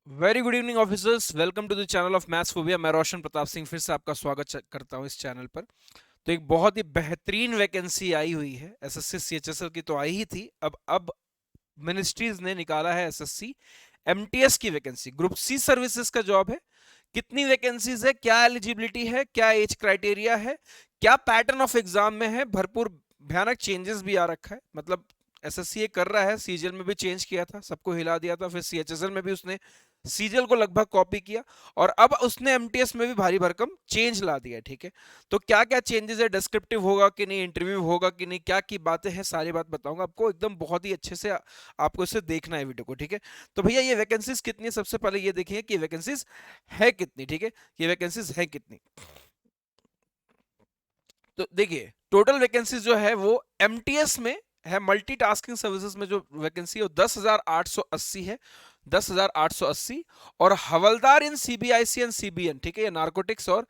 Very good evening officers, welcome to the channel of maths phobia. मैं रोशन प्रताप सिंह फिर से आपका स्वागत करता हूं इस चैनल पर। तो एक बहुत ही बेहतरीन वैकेंसी आई हुई है एसएससी सीएचएसएल की, तो आई ही थी। अब मिनिस्ट्रीज ने निकाला है एसएससी एमटीएस की वैकेंसी। ग्रुप सी सर्विसेज का जॉब है। कितनी वैकेंसीज है, क्या एलिजिबिलिटी है, क्या एज क्राइटेरिया है, क्या पैटर्न ऑफ एग्जाम में है, भरपूर भयानक चेंजेस भी आ रखा है। मतलब एसएससी ये कर रहा है, सीजीएल में भी चेंज किया था, सबको हिला दिया था, फिर सीएचएसएल में भी उसने सीजीएल को लगभग कॉपी किया, और अब उसने एमटीएस में भी भारी भरकम चेंज ला दिया। ठीक है, तो क्या क्या चेंजेस है, डिस्क्रिप्टिव होगा कि नहीं, इंटरव्यू होगा कि नहीं, क्या की बातें हैं, सारी बात बताऊंगा आपको एकदम बहुत ही अच्छे से। आपको इसे देखना है वीडियो को। ठीक है, तो भैया ये वैकेंसीज कितनी है, सबसे पहले ये देखिए कि वैकेंसीज है कितनी। ठीक है, ये वैकेंसीज है कितनी, तो देखिए टोटल वैकेंसीज जो है वो एमटीएस में है, मल्टीटास्किंग सर्विसेज में जो वैकेंसी है वो 10,880 है, 10,880। और हवलदार इन सीबीआईसी एंड सीबीएन, ठीक है, ये नारकोटिक्स और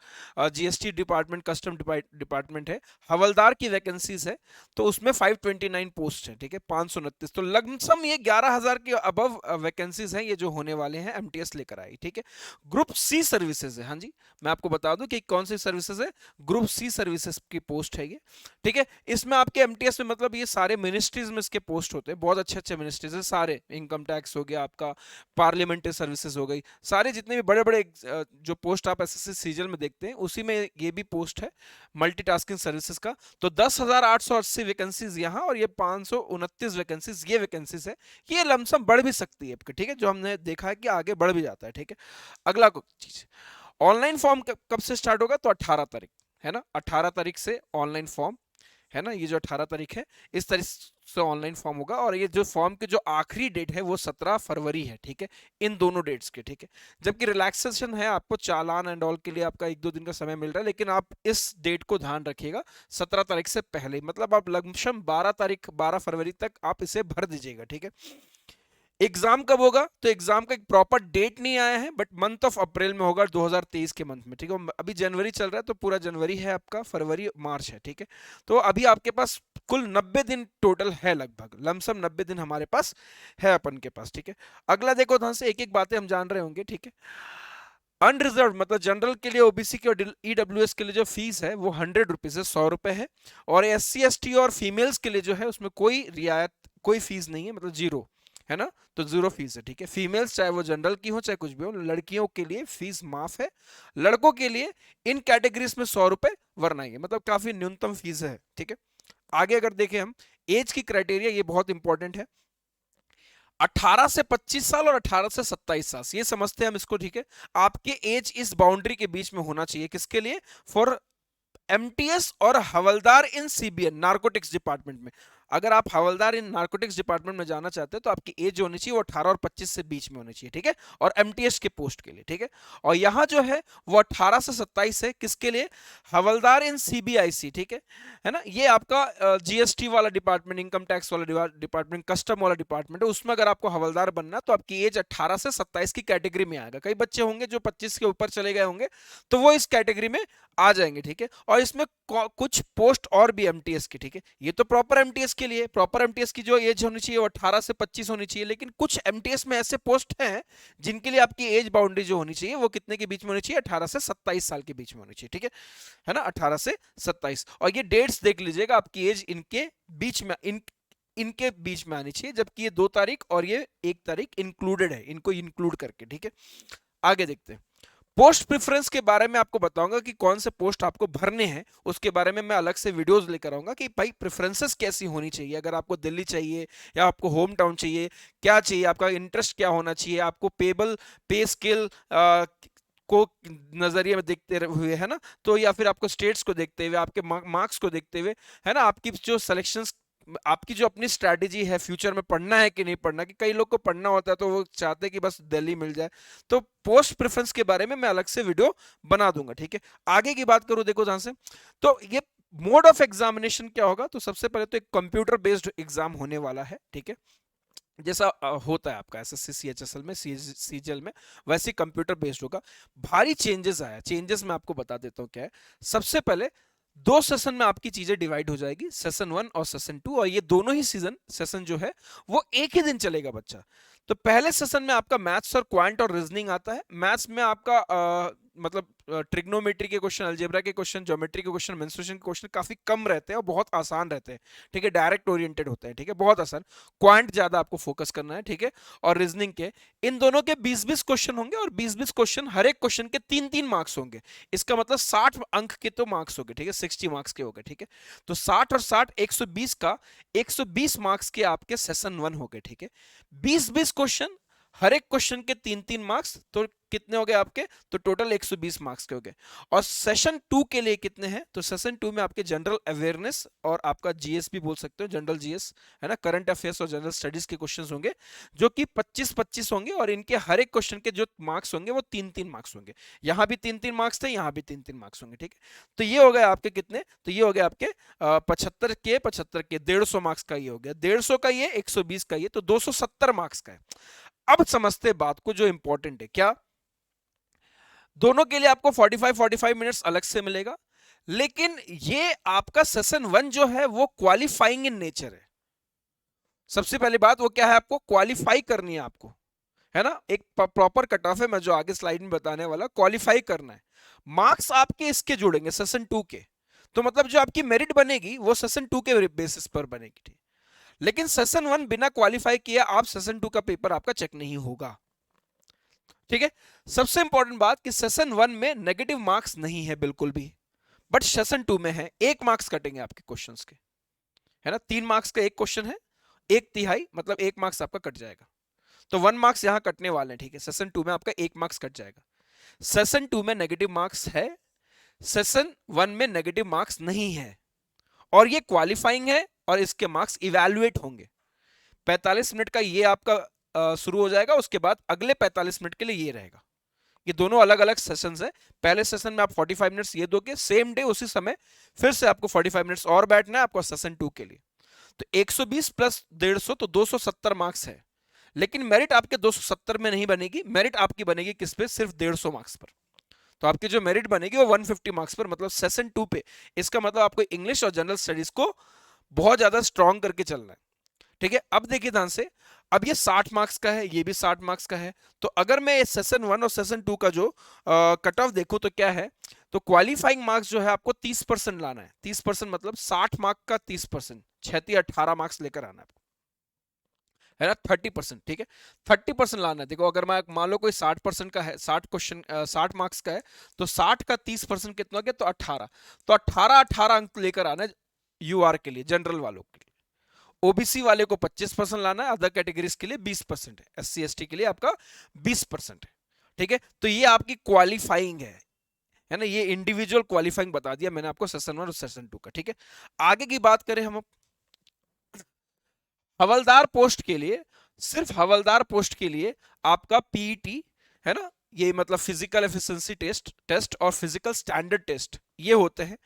जीएसटी डिपार्टमेंट, कस्टम डिपार्टमेंट है, हवलदार की वैकेंसीज है। तो उसमें 529 पोस्ट है। ठीक है, 529, तो लगभग ये 11,000 के अबव वैकेंसीज हैं, ये जो होने वाले हैं एमटीएस लेकर आई। ठीक है, ग्रुप सी सर्विसेज है। हाँ जी, मैं आपको बता दूं कि कौन सी सर्विसेज है, ग्रुप सी सर्विसेज की पोस्ट है ये। ठीक है, इसमें आपके एमटीएस में मतलब ये सारे मिनिस्ट्रीज में इसके पोस्ट होते हैं, बहुत अच्छे अच्छे मिनिस्ट्रीज है सारे। इनकम टैक्स हो गया आपका, पार्लियामेंट्री सर्विसेज हो गई, सारे जितने भी बड़े बड़े जो पोस्ट आप एसएससी सीजीएल में देखते हैं उसी में ये भी पोस्ट है, मल्टीटास्किंग सर्विसेज का। तो 10,880 वैकेंसीज यहाँ, और ये 529 वैकेंसीज ये वैकेंसीज है। ये लमसम बढ़ भी सकती है आपके, ठीक है, जो हमने देखा है कि आगे बढ़ भी जाता है। ठीक है, अगला चीज, ऑनलाइन फॉर्म कब से स्टार्ट होगा, तो 18 तारीख है ना, 18 तारीख से ऑनलाइन फॉर्म है ना, ये जो 18 तारीख है इस तारीख से ऑनलाइन फॉर्म होगा। और ये जो फॉर्म की जो आखिरी डेट है वो 17 फरवरी है। ठीक है, इन दोनों डेट्स के। ठीक है, जबकि रिलैक्सेशन है, आपको चालान एंड ऑल के लिए आपका 1-2 दिन का समय मिल रहा है, लेकिन आप इस डेट को ध्यान रखिएगा, 17 तारीख से पहले, मतलब आप लगभग 12 फरवरी तक आप इसे भर दीजिएगा। ठीक है, एग्जाम कब होगा, तो एग्जाम का एक प्रॉपर डेट नहीं आया है, बट मंथ ऑफ अप्रैल में होगा, 2023 के मंथ में। ठीक है, अभी जनवरी चल रहा है, तो पूरा जनवरी है आपका, फरवरी मार्च है। ठीक है, तो अभी आपके पास कुल 90 दिन टोटल है, लगभग लमसम 90 दिन हमारे पास है अपन के पास। ठीक है, अगला देखो ध्यान से, एक एक बातें हम जान रहे होंगे। ठीक है, अनरिजर्व मतलब जनरल के लिए, ओबीसी के और ईडब्ल्यूएस के लिए जो फीस है वो 100 रुपीज है, 100 रुपए है। और एससी एसटी और फीमेल्स के लिए जो है उसमें कोई रियायत, कोई फीस नहीं है, मतलब जीरो है ना, तो जीरो फीस है। ठीक है, फीमेल्स चाहे वो जनरल की हो चाहे कुछ भी हो, लड़कियों के लिए फीस माफ है। लड़कों के लिए इन कैटेगरीज में 100 रुपए वरना ही है, मतलब काफी न्यूनतम फीस है। ठीक है, आगे अगर देखें हम, एज की क्राइटेरिया ये बहुत इंपॉर्टेंट है, 18 से 25 साल और 18 से 27 साल, ये समझते हैं हम इसको। ठीक है, आपके एज इस बाउंड्री के बीच में होना चाहिए, किसके लिए, फॉर एमटीएस और हवलदार इन सीबीएन नारकोटिक्स डिपार्टमेंट में। अगर आप हवलदार इन नारकोटिक्स डिपार्टमेंट में जाना चाहते हैं तो आपकी एज जो होनी चाहिए वो 18 और 25 से बीच में होनी चाहिए। ठीक है, और एमटीएस के पोस्ट के लिए। ठीक है, और यहां जो है वो 18 से 27 है, किसके लिए, हवलदार इन सीबीआईसी। ठीक है ना, ये आपका जीएसटी वाला डिपार्टमेंट, इनकम टैक्स वाला डिपार्टमेंट, कस्टम वाला डिपार्टमेंट है, उसमें अगर आपको हवलदार बनना तो आपकी एज 18 से 27 की कैटेगरी में आएगा। कई बच्चे होंगे जो 25 के ऊपर चले गए होंगे, तो वो इस कैटेगरी में आ जाएंगे। ठीक है, और इसमें कुछ पोस्ट और भी एमटीएस की। ठीक है, ये तो प्रॉपर एमटीएस के लिए, प्रॉपर एमटीएस की जो एज होनी चाहिए वो 18 से 25 होनी चाहिए, लेकिन कुछ एमटीएस में ऐसे पोस्ट हैं जिनके लिए आपकी एज बाउंड्री जो होनी चाहिए वो कितने के बीच में होनी चाहिए, 18 से 27 साल के बीच में होनी चाहिए। ठीक है ना, 18 से 27। और ये डेट्स देख लीजिएगा, आपकी एज इनके बीच में, इनके बीच में आनी चाहिए, जबकि ये 2 तारीख और ये 1 तारीख इंक्लूडेड है, इनको इंक्लूड करके। ठीक है, आगे देखते हैं, पोस्ट प्रेफरेंस के बारे में आपको बताऊंगा कि कौन से पोस्ट आपको भरने हैं, उसके बारे में मैं अलग से वीडियोस लेकर आऊंगा कि भाई प्रेफरेंसेस कैसी होनी चाहिए, अगर आपको दिल्ली चाहिए या आपको होम टाउन चाहिए, क्या चाहिए, आपका इंटरेस्ट क्या होना चाहिए, आपको पेबल पे स्केल को नजरिए में देखते हुए, है ना, तो या फिर आपको स्टेट्स को देखते हुए, आपके मार्क्स को देखते हुए, है ना, आपकी जो सिलेक्शंस, आपकी जो अपनी स्ट्रैटेजी है, फ्यूचर में पढ़ना है कि नहीं पढ़ना, कि कई लोग को पढ़ना होता है तो वो चाहते हैं कि बस दिल्ली मिल जाए, तो पोस्ट प्रेफरेंस के बारे में मैं अलग से वीडियो बना दूंगा। ठीक है, आगे की बात करूं, देखो ध्यान से, तो ये मोड ऑफ एग्जामिनेशन क्या होगा, तो सबसे पहले तो एक कंप्यूटर बेस्ड एग्जाम होने वाला है। ठीक है, जैसा होता है आपका एसएससी सीएचएसएल में, सीजीएल में, वैसे कंप्यूटर बेस्ड होगा। भारी चेंजेस आया, चेंजेस मैं आपको बता देता हूँ क्या है। सबसे पहले 2 सेशन में आपकी चीजें डिवाइड हो जाएगी, सेशन 1 और सेशन 2, और ये दोनों ही सेशन जो है वो एक ही दिन चलेगा बच्चा। तो पहले सेशन में आपका मैथ्स और क्वांट और रीजनिंग आता है। मैथ्स में आपका मतलब ट्रिग्नोमेट्री के क्वेश्चन, अलजेब्रा के क्वेश्चन, ज्योमेट्री के क्वेश्चन, मेंस्ट्रुएशन के क्वेश्चन काफी कम रहते हैं और बहुत आसान रहते हैं, ठीक है, डायरेक्ट ओरिएंटेड होते हैं, ठीक है, बहुत आसान। क्वांट ज्यादा आपको फोकस करना है, ठीक है, और रीजनिंग के इन दोनों के 20-20 क्वेश्चन होंगे और 20-20 क्वेश्चन, हर एक क्वेश्चन के 3-3 मार्क्स होंगे। इसका मतलब 60 अंक के तो मार्क्स होंगे, ठीक है, 60 मार्क्स के होंगे, ठीक है। तो 60 और 60 120 का 120 मार्क्स के आपके सेशन 1 हो गए, ठीक है। 20-20 क्वेश्चन, हर एक क्वेश्चन के 3-3 मार्क्स, तो कितने हो गए आपके, तो टोटल 120 मार्क्स के हो गए। और सेशन 2 के लिए कितने हैं, तो सेशन 2 में आपके जनरल अवेयरनेस और आपका जीएस भी बोल सकते हो, जनरल जीएस है ना, करंट अफेयर्स और जनरल स्टडीज के क्वेश्चंस होंगे, जो कि 25-25 होंगे और इनके हर एक क्वेश्चन के जो मार्क्स होंगे वो 3-3 मार्क्स होंगे। यहां भी 3-3 मार्क्स थे, यहां भी 3-3 मार्क्स होंगे, ठीक है। तो ये हो गए आपके कितने, तो ये हो गए आपके 75 के 75 के 150 मार्क्स का ये हो गया, 150 का ये, 120 का ये, तो 270 मार्क्स का है। अब समझते बात को, जो इंपॉर्टेंट है क्या, दोनों के लिए आपको 45 मिनट्स अलग से मिलेगा, लेकिन ये आपका सेशन 1 जो है वो क्वालिफाइंग इन नेचर है। सबसे पहली बात वो क्या है, आपको क्वालिफाई करनी है आपको, है ना, एक प्रॉपर कट ऑफ है, मैं जो आगे स्लाइड में बताने वाला, क्वालिफाई करना है। मार्क्स आपके इसके जुड़ेंगे सेशन 2 के, तो मतलब जो आपकी मेरिट बनेगी वो सेशन 2 के बेसिस पर बनेगी, ठीक। लेकिन सेशन 1 बिना क्वालिफाई किए आप सेशन 2 का पेपर आपका चेक नहीं होगा, ठीक है। सबसे इंपॉर्टेंट बात कि सेशन 1 में नेगेटिव मार्क्स नहीं है बिल्कुल भी, बट सेशन 2 में है, 1 मार्क्स कटेंगे आपके क्वेश्चंस के, है ना, 3 मार्क्स का एक क्वेश्चन है, 1/3 मतलब 1 मार्क्स आपका कट जाएगा, तो 1 मार्क्स यहां कटने वाले हैं, ठीक है। सेशन 2 में आपका 1 मार्क्स कट जाएगा। सेशन 2 में नेगेटिव मार्क्स है, सेशन 1 में नेगेटिव मार्क्स नहीं है, और ये क्वालिफाइंग है और इसके मार्क्स इवैल्यूएट होंगे। 45 मिनट का ये आपका शुरू हो जाएगा, उसके बाद अगले 45 मिनट के लिए ये रहेगा। ये दोनों अलग अलग सेशंस है। पहले सेशन में आप 45 मिनट्स ये दोगे, सेम डे उसी समय फिर से आपको 45 मिनट्स और बैठना है आपको सेशन 2 के लिए। तो 120 प्लस 150 तो 270 मार्क्स है, लेकिन मेरिट आपके 270 में नहीं बनेगी, मेरिट आपकी बनेगी किस पे, सिर्फ 150 मार्क्स पर। तो आपकी जो मेरिट बनेगी वो 150 मार्क्स पर, मतलब सेशन 2 पे। इसका मतलब आपको इंग्लिश और जनरल स्टडीज को बहुत ज्यादा स्ट्रॉन्ग करके चलना है, ठीक है। अब देखिए ध्यान से, अब ये 60 मार्क्स का है, ये भी 60 मार्क्स का है, तो अगर मैं सेशन 1 और सेशन 2 का जो कट ऑफ देखूं तो क्या है, तो क्वालिफाइंग मार्क्स जो है आपको 30% लाना है। 30% मतलब 60 मार्क का 30%, 18 मार्क्स लेकर आना है, है ना, 30%, ठीक है, 30% लाना है। देखो अगर मैं मान लो कोई 60% का है, 60 क्वेश्चन 60 मार्क्स का है, तो 60 का 30% कितना हो गया, तो 18, तो 18 अंक लेकर आना है यूआर के लिए, जनरल वालों के लिए। ओबीसी वाले को 25% लाना है, अदर कैटेगरीज के लिए 20% है, एससी एसटी के लिए आपका 20% है, ठीक है। तो ये आपकी क्वालिफाइंग है ना, ये इंडिविजुअल क्वालिफाइंग बता दिया मैंने आपको सेशन 1 और सेशन 2 का, ठीक है। आगे की बात करें हम हवलदार पोस्ट के लिए, सिर्फ हवलदार पोस्ट के लिए आपका पीईटी, है ना, ये मतलब फिजिकल एफिशिएंसी टेस्ट और फिजिकल स्टैंडर्ड टेस्ट ये होते हैं।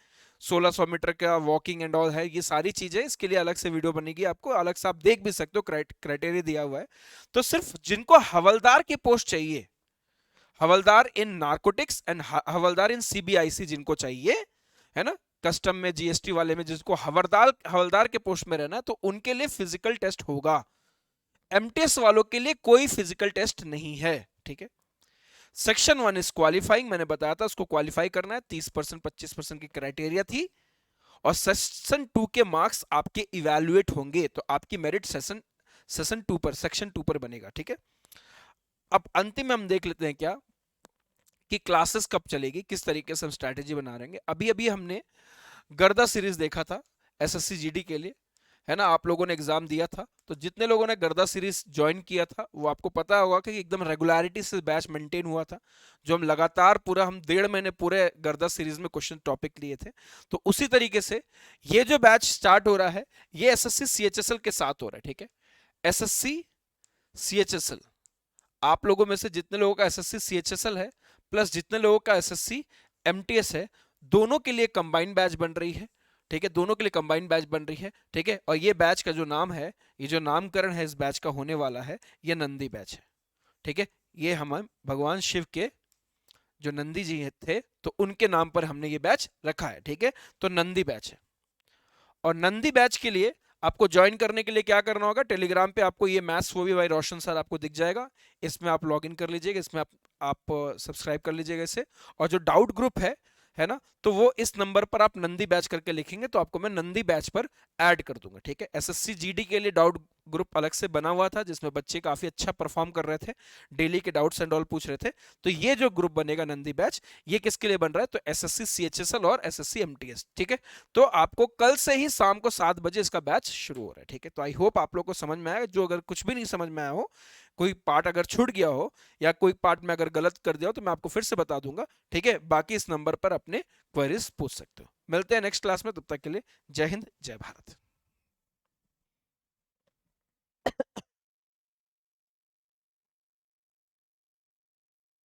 1600 मीटर का वॉकिंग एंड ऑल है, ये सारी चीजें, इसके लिए अलग से वीडियो बनेगी, आपको अलग से आप देख भी सकते हो, क्राइटेरिया दिया हुआ है। तो सिर्फ जिनको हवलदार की पोस्ट चाहिए, हवलदार इन नार्कोटिक्स एंड हवलदार इन सीबीआईसी जिनको चाहिए, है ना, कस्टम में जीएसटी वाले में जिसको हवलदार के पोस्ट में रहना है, तो उनके लिए फिजिकल टेस्ट होगा। एमटीएस वालों के लिए कोई फिजिकल टेस्ट नहीं है, ठीक है। सेक्शन 1 इज क्वालिफाइंग, मैंने बताया था उसको क्वालिफाई करना है, 30% 25% की क्राइटेरिया थी। और सेक्शन 2 के मार्क्स आपके इवैल्यूएट होंगे, तो आपकी मेरिट सेक्शन 2 पर बनेगा, ठीक है। अब अंतिम में हम देख लेते हैं क्या कि क्लासेस कब चलेगी, किस तरीके से हम स्ट्रैटेजी बना रहे हैं। अभी अभी हमने गर्दा सीरीज देखा था एसएससी जीडी के लिए, है ना, आप लोगों ने एग्जाम दिया था, तो जितने लोगों ने गर्दा सीरीज ज्वाइन किया था वो आपको पता होगा कि एकदम रेगुलरिटी से बैच मेंटेन हुआ था, जो हम लगातार पूरा हम 1.5 महीने पूरे गर्दा सीरीज में क्वेश्चन टॉपिक लिए थे। तो उसी तरीके से ये जो बैच स्टार्ट हो रहा है ये एसएससी सीएचएसएल के साथ हो रहा है, ठीक है। एसएससी सीएचएसएल, आप लोगों में से जितने लोगों का एसएससी सीएचएसएल है प्लस जितने लोगों का एसएससी एमटीएस है, दोनों के लिए कंबाइंड बैच बन रही है, ठीक है, दोनों के लिए कंबाइंड बैच बन रही है, ठीक है। और ये बैच का जो नाम है, ये जो नामकरण है इस बैच का होने वाला है, ये नंदी बैच है, ठीक है। ये हम भगवान शिव के जो नंदी जी थे, तो उनके नाम पर हमने ये बैच रखा है, ठीक है। तो नंदी बैच है, और नंदी बैच के लिए आपको ज्वाइन करने के लिए क्या करना होगा, टेलीग्राम पे आपको ये मैथ्स वो भी भाई रोशन सर आपको दिख जाएगा, इसमें आप लॉग इन कर लीजिएगा, इसमें आप सब्सक्राइब कर लीजिएगा इसे। और जो डाउट ग्रुप है ना, तो वो इस नंबर पर आप नंदी बैच करके लिखेंगे तो आपको मैं नंदी बैच पर ऐड कर दूंगा, ठीक है। एसएससी जीडी के लिए डाउट ग्रुप अलग से बना हुआ था जिसमें बच्चे काफी अच्छा परफॉर्म कर रहे थे, डेली के डाउट्स एंड ऑल पूछ रहे थे। तो ये जो ग्रुप बनेगा नंदी बैच, ये किसके लिए बन रहा है, तो एसएससी सीएचएसएल और एसएससी एमटीएस, ठीक है। तो आपको कल से ही शाम को 7 बजे इसका बैच शुरू हो रहा है, ठीक है। तो आई होप आप लोग को समझ में आएगा। जो अगर कुछ भी नहीं समझ में आया हो, कोई पार्ट अगर छूट गया हो या कोई पार्ट में अगर गलत कर दिया हो, तो मैं आपको फिर से बता दूंगा, ठीक है। बाकी इस नंबर पर अपने क्वेरीज पूछ सकते हो। मिलते हैं नेक्स्ट क्लास में, तब तक के लिए जय हिंद जय भारत।